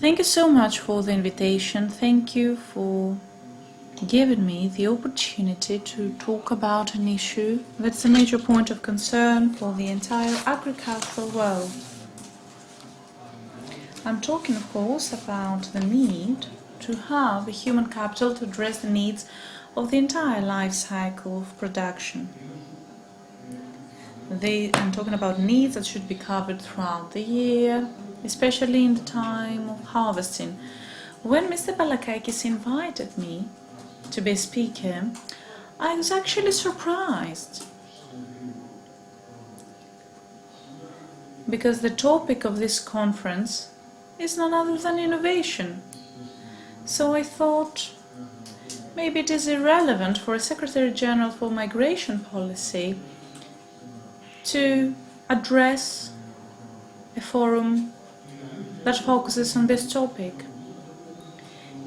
Thank you so much for the invitation. Thank you for giving me the opportunity to talk about an issue that's a major point of concern for the entire agricultural world. I'm talking, of course, about the need to have a human capital to address the needs of the entire life cycle of production. I'm talking about needs that should be covered throughout the year, especially in the time of harvesting. When Mr. Yiannakakis invited me to be a speaker, I was actually surprised, because the topic of this conference is none other than innovation. So I thought maybe it is irrelevant for a Secretary General for Migration Policy to address a forum that focuses on this topic.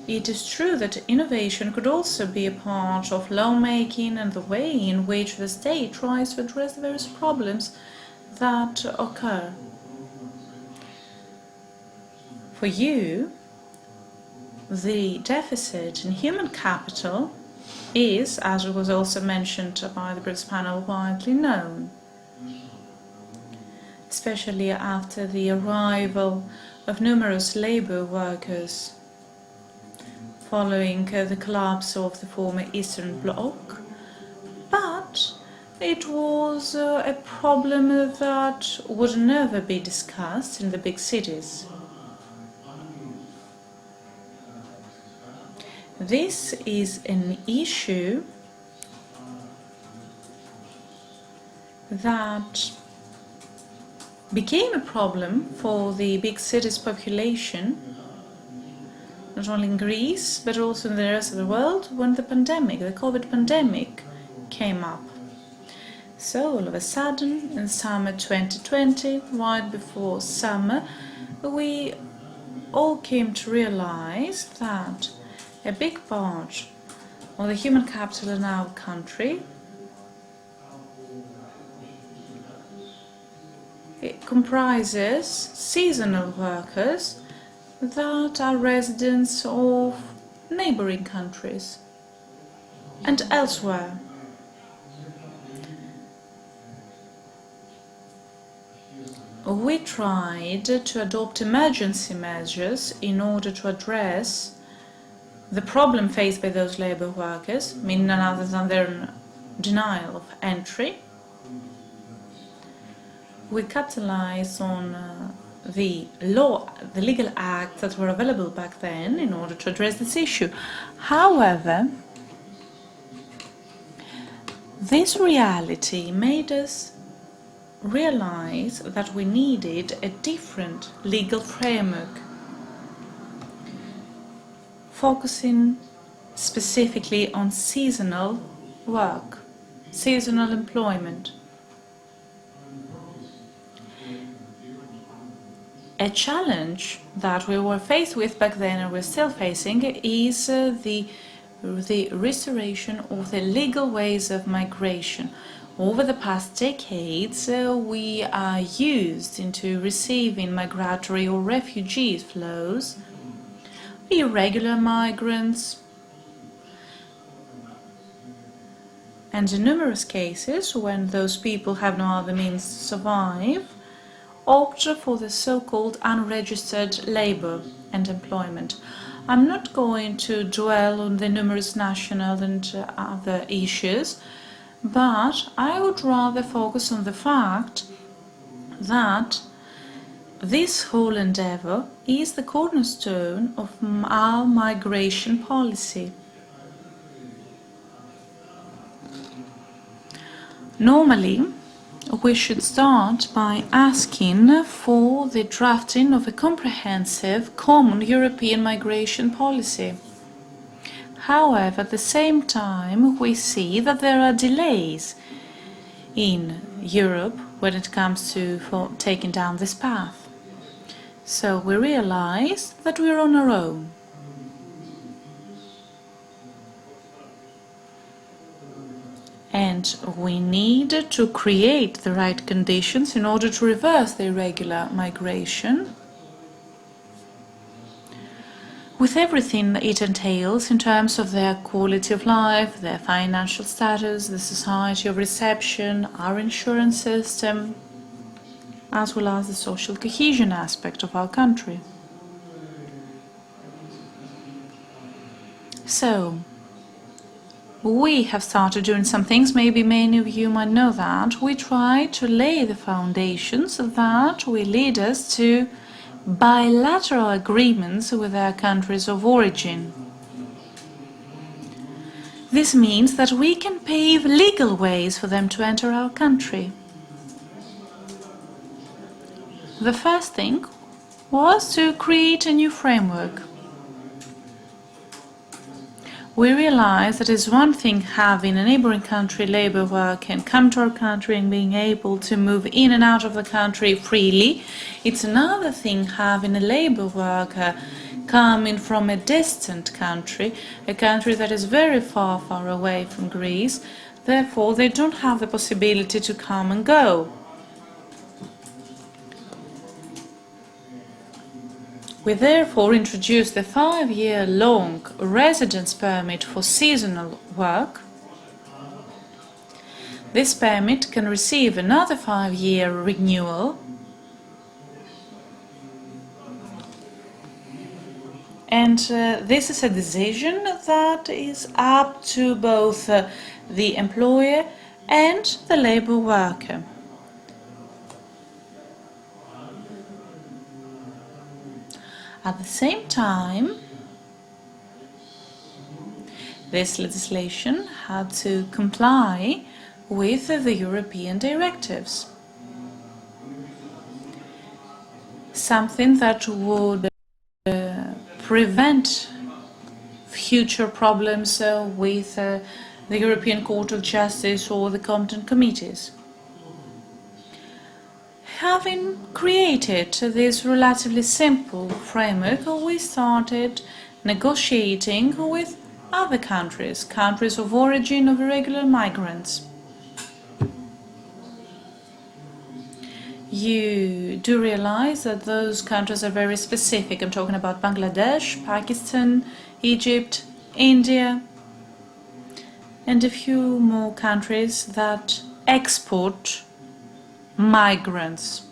It is true that innovation could also be a part of lawmaking and the way in which the state tries to address the various problems that occur. For you, the deficit in human capital is, as it was also mentioned by the previous panel, widely known, especially after the arrival of numerous labour workers following the collapse of the former Eastern Bloc. But it was a problem that would never be discussed in the big cities. This is an issue that became a problem for the big cities' population, not only in Greece, but also in the rest of the world, when the COVID pandemic, came up. So, all of a sudden, in summer 2020, right before summer, we all came to realize that a big part of the human capital in our country it comprises seasonal workers that are residents of neighboring countries and elsewhere. We tried to adopt emergency measures in order to address the problem faced by those labour workers, meaning none other than their denial of entry. We capitalized on the legal acts that were available back then in order to address this issue. However, this reality made us realize that we needed a different legal framework, focusing specifically on seasonal work, seasonal employment. A challenge that we were faced with back then and we're still facing is the restoration of the legal ways of migration. Over the past decades, we are used into receiving migratory or refugee flows, irregular migrants, and in numerous cases, when those people have no other means to survive, opt for the so-called unregistered labour and employment. I'm not going to dwell on the numerous national and other issues, but I would rather focus on the fact that this whole endeavour is the cornerstone of our migration policy. Normally, we should start by asking for the drafting of a comprehensive common European migration policy. However, at the same time, we see that there are delays in Europe when it comes to taking down this path. So we realize that we're on our own. And we need to create the right conditions in order to reverse the irregular migration, with everything it entails in terms of their quality of life, their financial status, the society of reception, our insurance system, as well as the social cohesion aspect of our country. So, we have started doing some things, maybe many of you might know that. We try to lay the foundations that will lead us to bilateral agreements with their countries of origin. This means that we can pave legal ways for them to enter our country. The first thing was to create a new framework. We realized that it's one thing having a neighboring country labor worker and come to our country and being able to move in and out of the country freely. It's another thing having a labor worker coming from a distant country, a country that is very far, far away from Greece. Therefore, they don't have the possibility to come and go. We therefore introduced the 5-year-long residence permit for seasonal work. This permit can receive another 5-year renewal, and this is a decision that is up to both the employer and the labor worker. At the same time, this legislation had to comply with the European directives, something that would prevent future problems with the European Court of Justice or the competent committees. Having created this relatively simple framework, we started negotiating with other countries, countries of origin of irregular migrants. You do realize that those countries are very specific. I'm talking about Bangladesh, Pakistan, Egypt, India, and a few more countries that export migrants.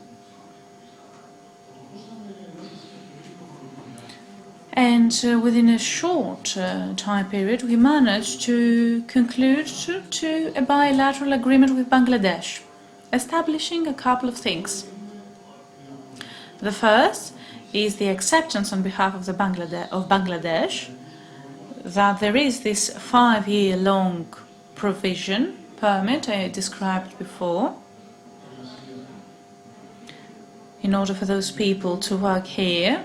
And within a short time period, we managed to conclude to a bilateral agreement with Bangladesh, establishing a couple of things. The first is the acceptance on behalf of Bangladesh that there is this 5-year-long provision permit I described before, in order for those people to work here.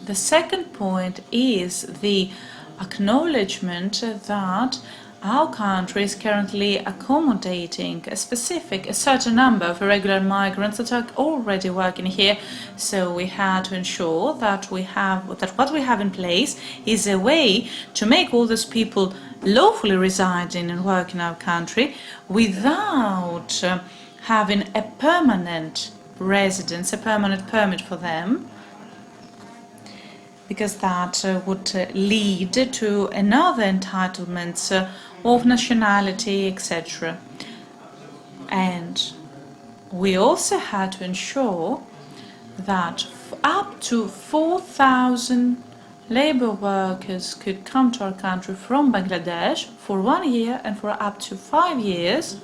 The second point is the acknowledgement that our country is currently accommodating a certain number of irregular migrants that are already working here. So we had to ensure that what we have in place is a way to make all those people lawfully residing and work in our country without having a permanent residence, a permanent permit for them, because that would lead to another entitlements of nationality, etc. And we also had to ensure that up to 4,000 labor workers could come to our country from Bangladesh for 1 year and for up to 5 years.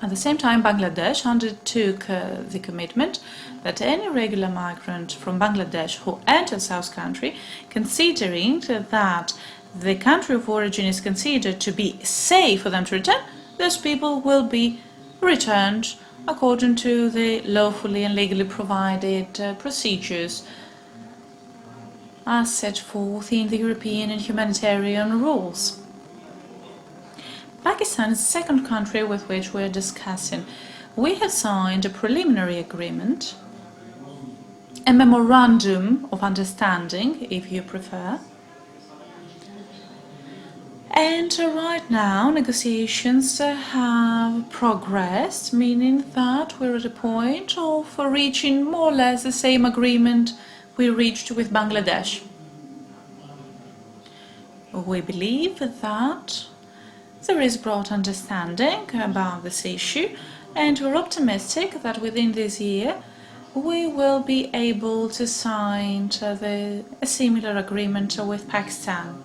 At the same time, Bangladesh undertook the commitment that any regular migrant from Bangladesh who enters our country, considering that the country of origin is considered to be safe for them to return, those people will be returned according to the lawfully and legally provided procedures as set forth in the European and humanitarian rules. Pakistan is the second country with which we are discussing. We have signed a preliminary agreement, a memorandum of understanding, if you prefer. And right now, negotiations have progressed, meaning that we're at a point of reaching more or less the same agreement we reached with Bangladesh. We believe that there is broad understanding about this issue, and we're optimistic that within this year we will be able to sign a similar agreement with Pakistan.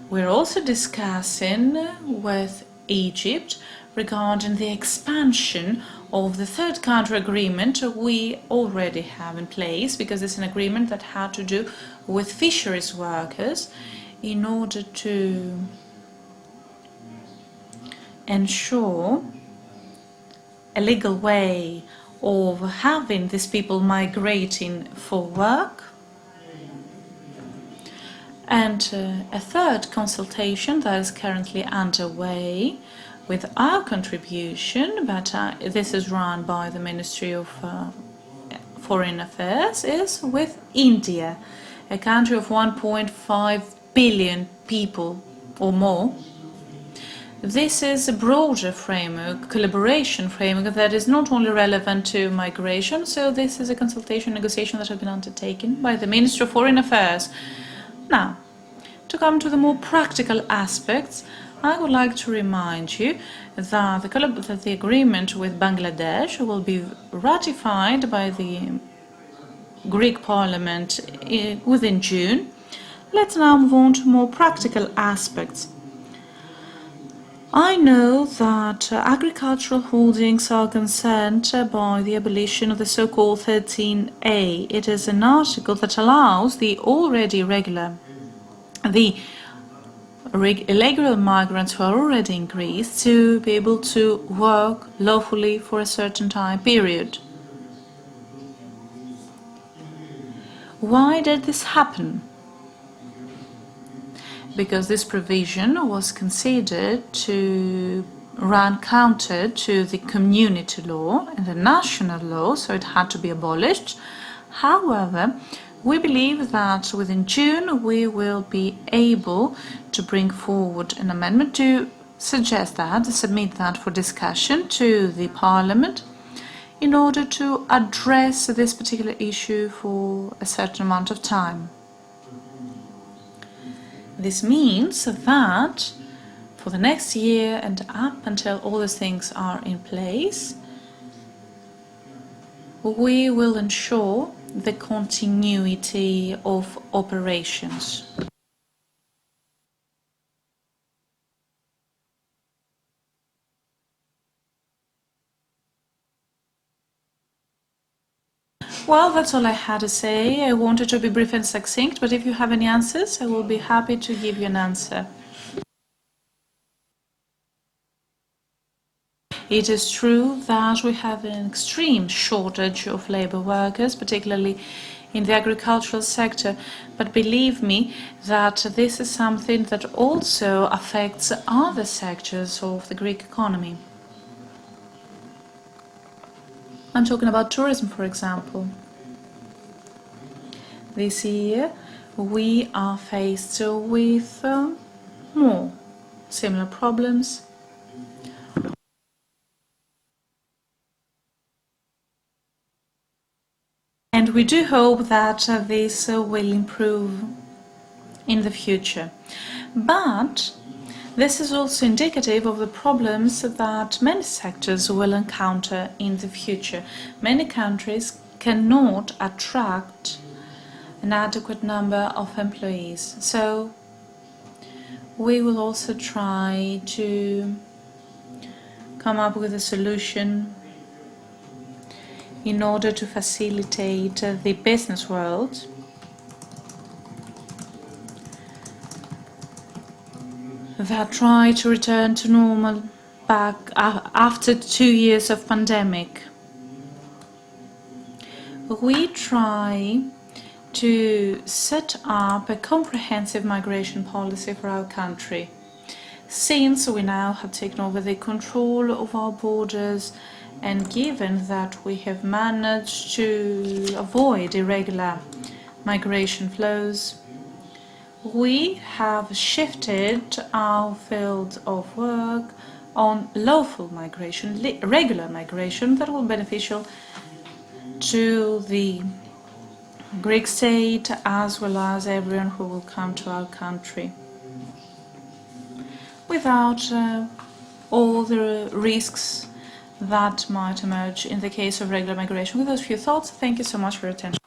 We're also discussing with Egypt regarding the expansion of the third country agreement we already have in place, because it's an agreement that had to do with fisheries workers in order to ensure a legal way of having these people migrating for work. And a third consultation that is currently underway with our contribution, but this is run by the Ministry of Foreign Affairs, is with India, a country of 1.5 billion people or more. This is a broader framework, collaboration framework, that is not only relevant to migration, so this is a consultation negotiation that has been undertaken by the Ministry of Foreign Affairs. Now, to come to the more practical aspects, I would like to remind you that the agreement with Bangladesh will be ratified by the Greek Parliament within June. Let's now move on to more practical aspects. I know that agricultural holdings are concerned by the abolition of the so-called 13A. It is an article that allows the irregular migrants who are already in Greece to be able to work lawfully for a certain time period. Why did this happen? Because this provision was considered to run counter to the community law and the national law, so it had to be abolished. However, we believe that within June we will be able to bring forward an amendment to suggest that, to submit that for discussion to the Parliament in order to address this particular issue for a certain amount of time. This means that for the next year and up until all these things are in place, we will ensure the continuity of operations. Well, that's all I had to say. I wanted to be brief and succinct, but if you have any answers, I will be happy to give you an answer. It is true that we have an extreme shortage of labor workers, particularly in the agricultural sector, but believe me that this is something that also affects other sectors of the Greek economy. I'm talking about tourism, for example. This year we are faced with more similar problems. And we do hope that this will improve in the future. But this is also indicative of the problems that many sectors will encounter in the future. Many countries cannot attract an adequate number of employees. So we will also try to come up with a solution in order to facilitate the business world that try to return to normal back after 2 years of pandemic. We try to set up a comprehensive migration policy for our country. Since we now have taken over the control of our borders, and given that we have managed to avoid irregular migration flows, we have shifted our field of work on lawful migration, regular migration, that will be beneficial to the Greek state as well as everyone who will come to our country without all the risks that might emerge in the case of regular migration. With those few thoughts, thank you so much for your attention.